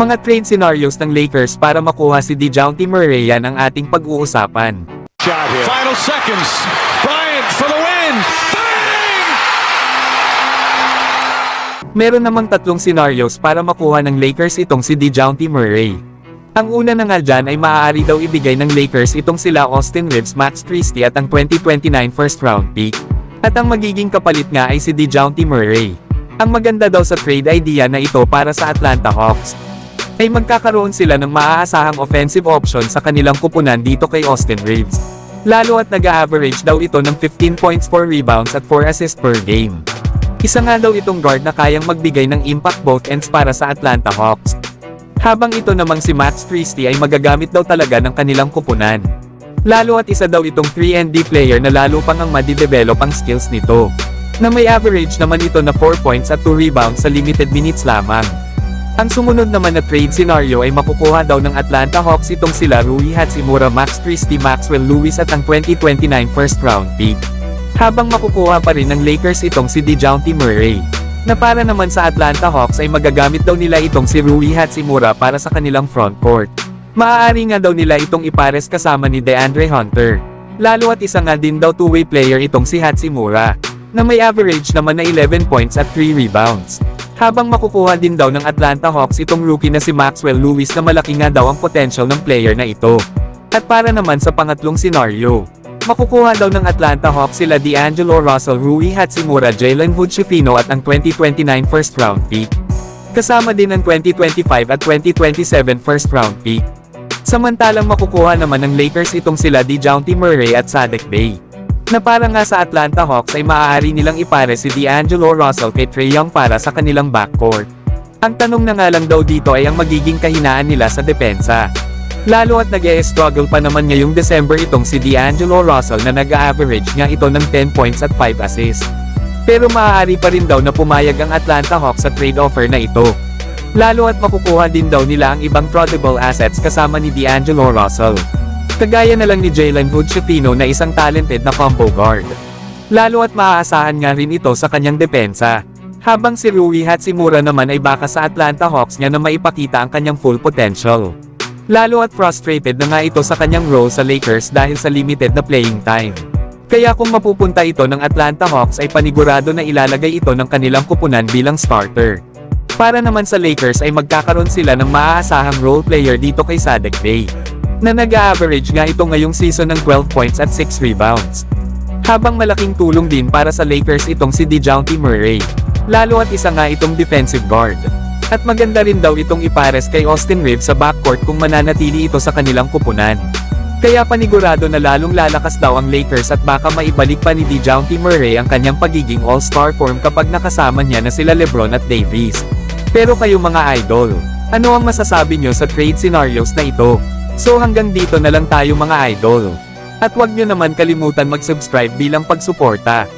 Mga trade scenarios ng Lakers para makuha si DeJounte Murray yan ang ating pag-uusapan. Final seconds. Bryant for the win. Bang! Meron namang tatlong scenarios para makuha ng Lakers itong si DeJounte Murray. Ang una na nga dyan ay maaari daw ibigay ng Lakers itong sila Austin Reeves, Max Christie at ang 2029 first round pick. At ang magiging kapalit nga ay si DeJounte Murray. Ang maganda daw sa trade idea na ito para sa Atlanta Hawks ay magkakaroon sila ng maaasahang offensive option sa kanilang kupunan dito kay Austin Reeves. Lalo at nag-average daw ito ng 15 points, 4 rebounds at 4 assists per game. Isa nga daw itong guard na kayang magbigay ng impact both ends para sa Atlanta Hawks. Habang ito namang si Max Christie ay magagamit daw talaga ng kanilang kupunan. Lalo at isa daw itong 3-and-D player na lalo pang ang madidevelop ang skills nito. Na may average naman ito na 4 points at 2 rebounds sa limited minutes lamang. Ang sumunod naman na trade scenario ay makukuha daw ng Atlanta Hawks itong sila Rui Hachimura, Max Christie, Maxwell Lewis at ang 2029 first round pick. Habang makukuha pa rin ng Lakers itong si DeJounte Murray. Na para naman sa Atlanta Hawks ay magagamit daw nila itong si Rui Hachimura para sa kanilang frontcourt. Maaari nga daw nila itong ipares kasama ni DeAndre Hunter. Lalo at isa nga din daw two-way player itong si Hachimura, na may average naman na 11 points at 3 rebounds. Habang makukuha din daw ng Atlanta Hawks itong rookie na si Maxwell Lewis na malaki nga daw ang potential ng player na ito. At para naman sa pangatlong scenario, makukuha daw ng Atlanta Hawks sila D'Angelo Russell, Rui Hachimura, Jalen Hood-Schifino at ang 2029 first round pick. Kasama din ang 2025 at 2027 first round pick. Samantalang makukuha naman ng Lakers itong sila DeJounte Murray at Saddiq Bey. Na para nga sa Atlanta Hawks ay maaari nilang ipare si D'Angelo Russell kay Trae Young para sa kanilang backcourt. Ang tanong na nga lang daw dito ay ang magiging kahinaan nila sa depensa. Lalo at nag-e-struggle pa naman ngayong December itong si D'Angelo Russell na nag-average nga ito ng 10 points at 5 assists. Pero maaari pa rin daw na pumayag ang Atlanta Hawks sa trade offer na ito. Lalo at makukuha din daw nila ang ibang tradable assets kasama ni D'Angelo Russell. Kagaya na lang ni Jalen Hood-Schifino na isang talented na combo guard. Lalo at maaasahan nga rin ito sa kanyang depensa. Habang si Rui Hachimura naman ay baka sa Atlanta Hawks niya na maipakita ang kanyang full potential. Lalo at frustrated na nga ito sa kanyang role sa Lakers dahil sa limited na playing time. Kaya kung mapupunta ito ng Atlanta Hawks ay panigurado na ilalagay ito ng kanilang kupunan bilang starter. Para naman sa Lakers ay magkakaroon sila ng maaasahang role player dito kay Saddiq Bey, na nag-average nga ito ngayong season ng 12 points at 6 rebounds. Habang malaking tulong din para sa Lakers itong si DeJounte Murray. Lalo at isa nga itong defensive guard. At maganda rin daw itong ipares kay Austin Reeves sa backcourt kung mananatili ito sa kanilang kupunan. Kaya panigurado na lalong lalakas daw ang Lakers at baka maibalik pa ni DeJounte Murray ang kanyang pagiging all-star form kapag nakasama niya na sila LeBron at Davis. Pero kayo mga idol, ano ang masasabi nyo sa trade scenarios na ito? So hanggang dito na lang tayo mga idol. At huwag nyo naman kalimutan mag-subscribe bilang pagsuporta.